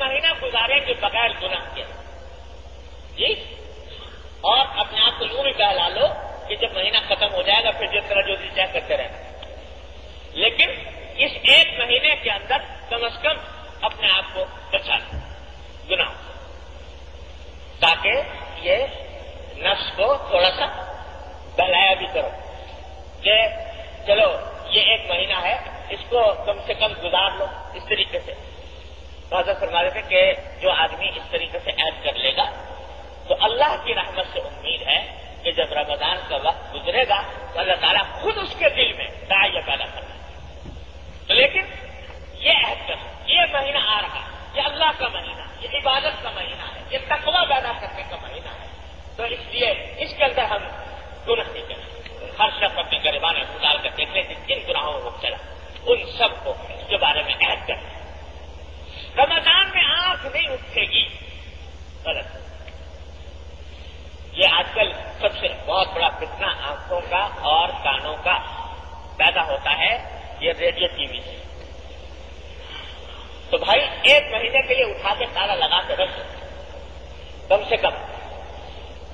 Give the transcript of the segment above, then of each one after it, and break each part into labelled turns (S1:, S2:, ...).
S1: مہینہ گزارے کہ بغیر گناہ کے جی، اور اپنے آپ کو یوں بھی بہلا لو کہ جب مہینہ ختم ہو جائے گا پھر جس طرح جو جی چاہے کرتے رہنا، لیکن اس ایک مہینے کے اندر کم از کم اپنے آپ کو بچا لو گناہ، تاکہ یہ نفس کو تھوڑا سا بہلایا بھی کرو کہ چلو یہ ایک مہینہ ہے، اس کو کم سے کم گزار لو اس طریقے سے۔ حضرت فرما رہے تھے کہ جو آدمی اس طریقے سے عید کر لے گا تو اللہ کی رحمت سے امید ہے کہ جب رمضان کا وقت گزرے گا تو اللہ تعالیٰ خود اس کے دل میں داعیہ پیدا کرنا۔ تو لیکن یہ عہد کر، یہ مہینہ آ رہا، یہ اللہ کا مہینہ، یہ عبادت کا مہینہ ہے، یہ تقویٰ پیدا کرنے کا مہینہ ہے، تو اس لیے اس کے اندر ہم گناہ نہیں کریں۔ ہر شخص اپنے گریبان ڈال کر دیکھ لیں جن گناہوں کو چلا ان سب کو اس کے بارے میں عہد کریں۔ رمضان میں آنکھ نہیں اٹھے گی، غلط۔ یہ آج کل سب سے بہت بڑا فتنہ آنکھوں کا اور کانوں کا پیدا ہوتا ہے، یہ ریڈیو ٹی وی سے۔ تو بھائی ایک مہینے کے لیے اٹھا کے تالا لگا کے رکھ، کم سے کم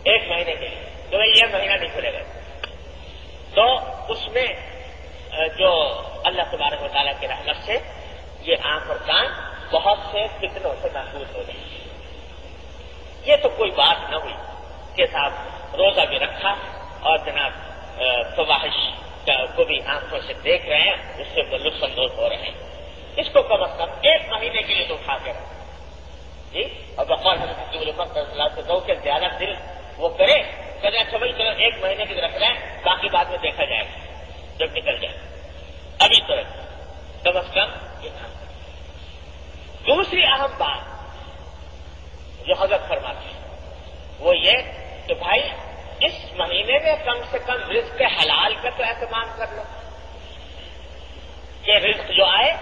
S1: ایک مہینے کے لیے، تو یہ مہینہ نہیں کھلے گا تو اس میں جو اللہ تبارک و تعالیٰ کی رحمت سے یہ آنکھ اور کان بہت سے فتنوں سے محفوظ ہو گئے۔ یہ تو کوئی بات نہ ہوئی کہ صاحب روزہ بھی رکھا اور جناب فواحش کو بھی آنکھوں سے دیکھ رہے ہیں، اس سے لطف اندوز ہو رہے ہیں، اس کو کم از کم ایک مہینے کے لیے تو اٹھا کے رکھا جی۔ اور بقول حضرت سے دو کہ زیادہ دل وہ کرے کہ اچھا بھائی چلو ایک مہینے کی رکھ رہے ہیں، باقی بعد میں دیکھا جائے گا جب نکل جائے، ابھی تو کم از کم یہ کام۔ دوسری اہم بات جو حضرت فرماتے ہیں وہ یہ کہ بھائی اس مہینے میں کم سے کم رزق حلال کا تو اہتمام کر لو کہ رزق جو آئے،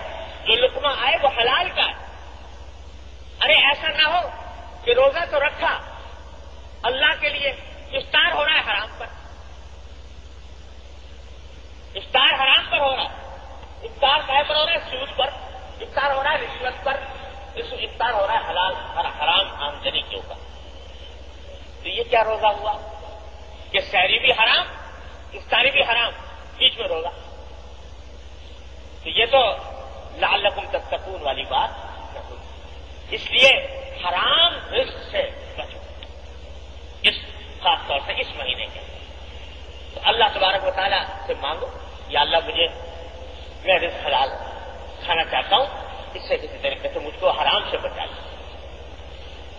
S1: جو لقمہ آئے وہ حلال کا ہے۔ ارے ایسا نہ ہو کہ روزہ تو رکھا اللہ کے لیے، افطار ہو رہا ہے حرام پر، افطار حرام پر ہو رہا ہے، افطار کہے پر ہو رہا ہے سود پر، افطار ہو رہا ہے رشوت پر، افطار ہو رہا ہے حلال اور حرام آمدنی کے اوپر۔ تو یہ کیا روزہ ہوا کہ سحری بھی حرام، افطاری بھی حرام، بیچ میں روزہ؟ تو یہ تو لعلکم تتقون والی بات نہ ہوئی۔ اس لیے حرام رزق سے بچو، اس خاص طور سے اس مہینے کے۔ تو اللہ تبارک و تعالیٰ سے مانگو، یا اللہ مجھے میں رزق حلال کھانا چاہتا ہوں، اس سے کسی طریقے سے مجھ کو حرام سے بچا لیں۔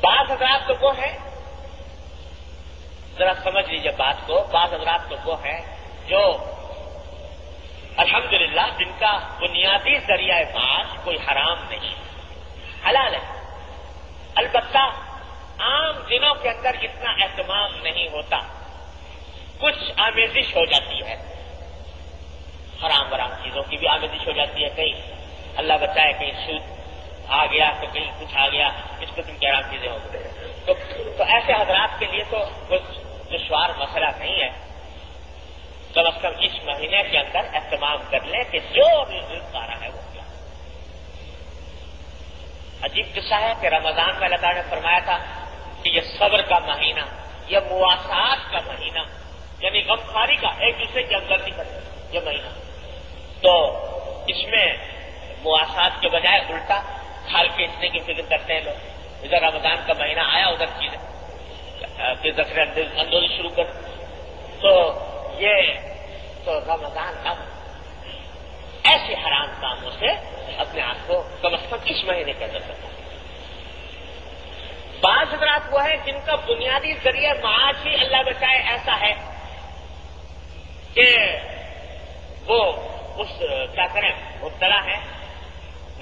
S1: بعض حضرات تو وہ ہیں، ذرا سمجھ لیجیے بات کو، بعض حضرات تو وہ ہیں جو الحمدللہ جن کا بنیادی ذریعہ معاش کوئی حرام نہیں، حلال ہے، البتہ عام دنوں کے اندر اتنا اہتمام نہیں ہوتا، کچھ آمیزش ہو جاتی ہے، حرام برام چیزوں کی بھی آمیزش ہو جاتی ہے، کہیں اللہ بچائے کہیں سود آ گیا تو کہیں کچھ آ گیا، اس قسم کی حرام چیزیں ہو گئی، تو ایسے حضرات کے لیے تو کچھ دشوار مسئلہ نہیں ہے، کم از کم اس مہینے کے اندر اہتمام کر لیں کہ جو بھی رزق آ رہا ہے وہ کیا۔ عجیب قصہ ہے کہ رمضان میں اللہ تعالیٰ نے فرمایا تھا کہ یہ صبر کا مہینہ، یہ مواسات کا مہینہ، یعنی غمخواری کا، ایک دوسرے کی ہمدردی کا یہ مہینہ، تو اس میں مواسات کے بجائے الٹا کھال کھینچنے کی فکر کرتے ہیں لوگ۔ ادھر رمضان کا مہینہ آیا، ادھر چیزیں کہ ذخیرہ اندوزی شروع کر، تو یہ تو رمضان اب ایسے حرام کاموں سے اپنے آپ کو کم از کم اس مہینے کے اندر کرتا ہے۔ بعض حضرات وہ ہیں جن کا بنیادی ذریعہ معاش ہی اللہ بچائے ایسا ہے کہ وہ اس کیا کریں مبتلا ہے،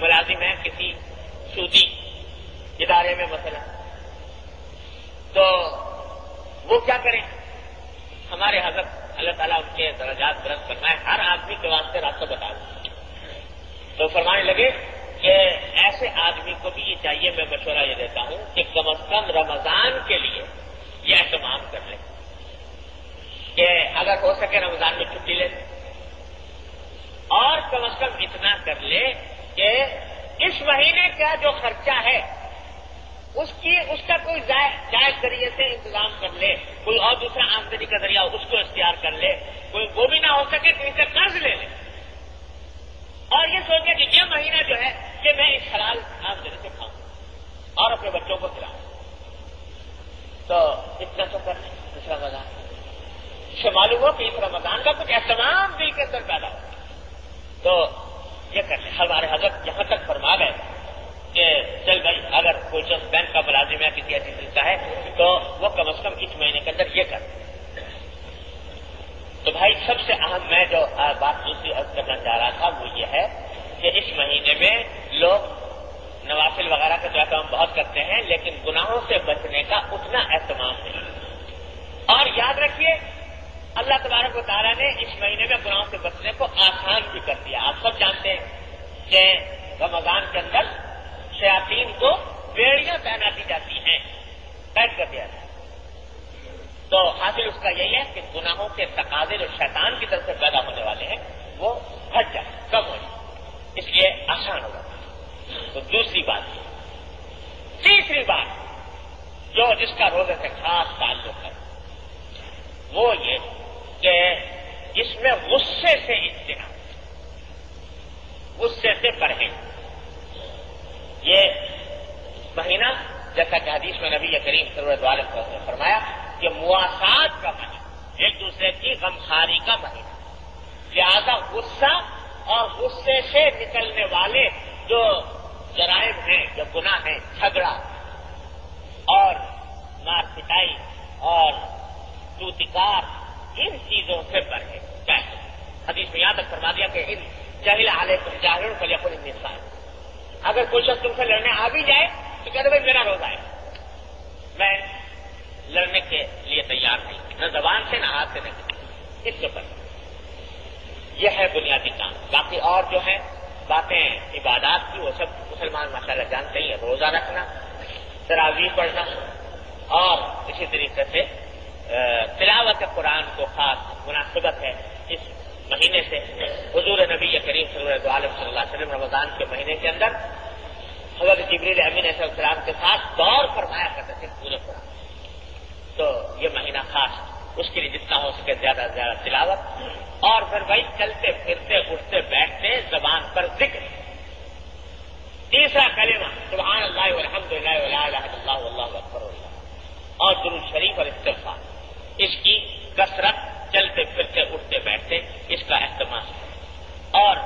S1: ملازم ہے کسی سودی ادارے میں مثلا، تو وہ کیا کریں؟ ہمارے حضرت اللہ تعالیٰ ان کے درجات بلند فرمائے، ہر آدمی کے واسطے راستہ بتا دیں، تو فرمانے لگے کہ ایسے آدمی کو بھی یہ چاہیے، میں مشورہ یہ دیتا ہوں کہ کم از کم رمضان کے لیے یہ اہتمام کر لیں کہ اگر ہو سکے رمضان میں چھٹی لے لیں، اور کم از کم اتنا کر لے کہ اس مہینے کا جو خرچہ ہے اس کا کوئی جائز ذریعے سے انتظام کر لے، کوئی اور دوسرا آمدنی کا ذریعہ اس کو اختیار کر لے، کوئی وہ بھی نہ ہو سکے تو اسے قرض لے لے اور یہ سوچے کہ یہ مہینہ جو ہے کہ میں اس حلال آمدنی سے کھاؤں اور اپنے بچوں کو کھلاؤں، تو اتنا تو کر لیں اس رمضان سے معلوم ہو کہ اس رمضان کا کچھ اہتمام دل کے اندر پیدا ہو تو یہ کر لیں۔ ہمارے حضرت یہاں تک فرما گئے کہ چل بھائی اگر کوئی شخص بینک کا ملازم یا کسی ایسی چیز کا ہے تو وہ کم از کم اس مہینے کے اندر یہ کر۔ تو بھائی سب سے اہم میں جو بات دوسری عرض کرنا چاہ رہا تھا وہ یہ ہے کہ اس مہینے میں لوگ نوافل وغیرہ کا جو کام بہت کرتے ہیں لیکن گناہوں سے بچنے کا اتنا اہتمام نہیں، اور یاد رکھیے اللہ تبارک و تعالیٰ نے اس مہینے میں گناہوں سے بچنے کو آسان بھی کر دیا۔ آپ سب جانتے ہیں کہ رمضان کے اندر شیاطین کو بیڑیاں تعیناتی جاتی ہیں، قید کر دیا جاتا ہے، تو حاصل اس کا یہی ہے کہ گناہوں کے تقاضے جو شیطان کی طرف سے پیدا ہونے والے ہیں وہ ہٹ جائیں، کم ہو جائیں، اس لیے آسان ہوگا۔ تو دوسری بات، تیسری بات جو جس کا روزے سے خاص تعلق ہے وہ یہ کہ اس میں غصے سے اجتناب، غصے سے پرہیز۔ یہ مہینہ جیسا کہ حدیث میں نبی کریم صلی اللہ علیہ وسلم نے فرمایا کہ مواسات کا مہینہ، ایک دوسرے کی غمخواری کا مہینہ، لہذا غصہ اور غصے سے نکلنے والے جو جرائم ہیں، جو گناہ ہیں، جھگڑا اور مار پٹائی اور توتکار، ان چیزوں سے پرہیز۔ حدیث میں یہاں تک فرما دیا کہ ان جاہل علیکم جاہل فلیکن النساء، اگر کوئی شخص تم سے لڑنے آ بھی جائے تو کہتے بھائی میرا روزہ ہے، میں لڑنے کے لیے تیار نہیں، نہ زبان سے نہ ہاتھ سے نہیں، اس کے اوپر یہ ہے بنیادی کام۔ باقی اور جو ہیں باتیں عبادات کی وہ سب مسلمان ماشاءاللہ جانتے ہی ہیں، روزہ رکھنا، تراویح پڑھنا اور اسی طریقے سے تلاوت قرآن کو خاص مناسبت ہے اس مہینے سے۔ حضور نبی کریم صلی اللہ علیہ وسلم رمضان کے مہینے کے اندر حضرت جبریل امین علیہ السلام کے ساتھ دور فرمایا کرتے تھے پورے قرآن، تو یہ مہینہ خاص اس کے لیے جتنا ہو سکے زیادہ سے زیادہ تلاوت، اور پھر بھائی چلتے پھرتے اٹھتے بیٹھتے زبان پر ذکر، تیسرا کلمہ سبحان اللہ والحمد للہ ولا الہ الا اللہ واللہ اکبر، اور درود شریف اور استغفار، اس کی کثرت چلتے پھرتے اٹھتے بیٹھتے اس کا اہتمام، اور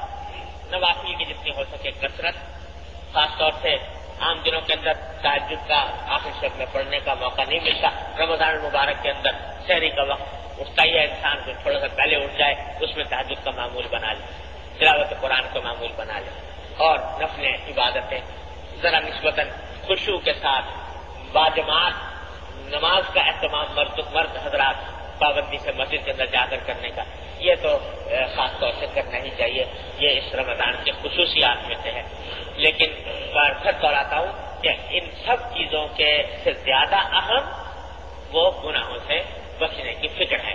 S1: نوافل کی جتنی ہو سکے کثرت، خاص طور سے عام دنوں کے اندر تہجد کا آخر شب میں پڑھنے کا موقع نہیں ملتا، رمضان المبارک کے اندر سحری کا وقت اٹھتا ہی ہے انسان کو تھوڑا سا پہلے اٹھ جائے، اس میں تہجد کا معمول بنا لے، تلاوت قرآن کا معمول بنا لے، اور نفل عبادتیں ذرا نسبتاً خشوع کے ساتھ باجماعت نماز کا اہتمام مرد حضرات پابندی سے مسجد کے اندر جا کر کرنے کا، یہ تو خاص طور سے کرنا ہی چاہیے، یہ اس رمضان کے خصوصیات میں سے ہے۔ لیکن پھر دوہراتا ہوں کہ ان سب چیزوں کے سے زیادہ اہم وہ گناہوں سے بچنے کی فکر ہے۔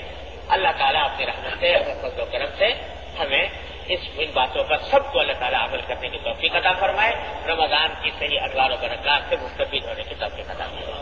S1: اللہ تعالیٰ اپنی رحمت سے، اپنے فضل و کرم سے ہمیں ان باتوں پر سب کو اللہ تعالیٰ عمل کرنے کی توفیق عطا فرمائے، رمضان کی صحیح انوار و برکات سے مستفید ہونے کی توفیق عطا فرمائے۔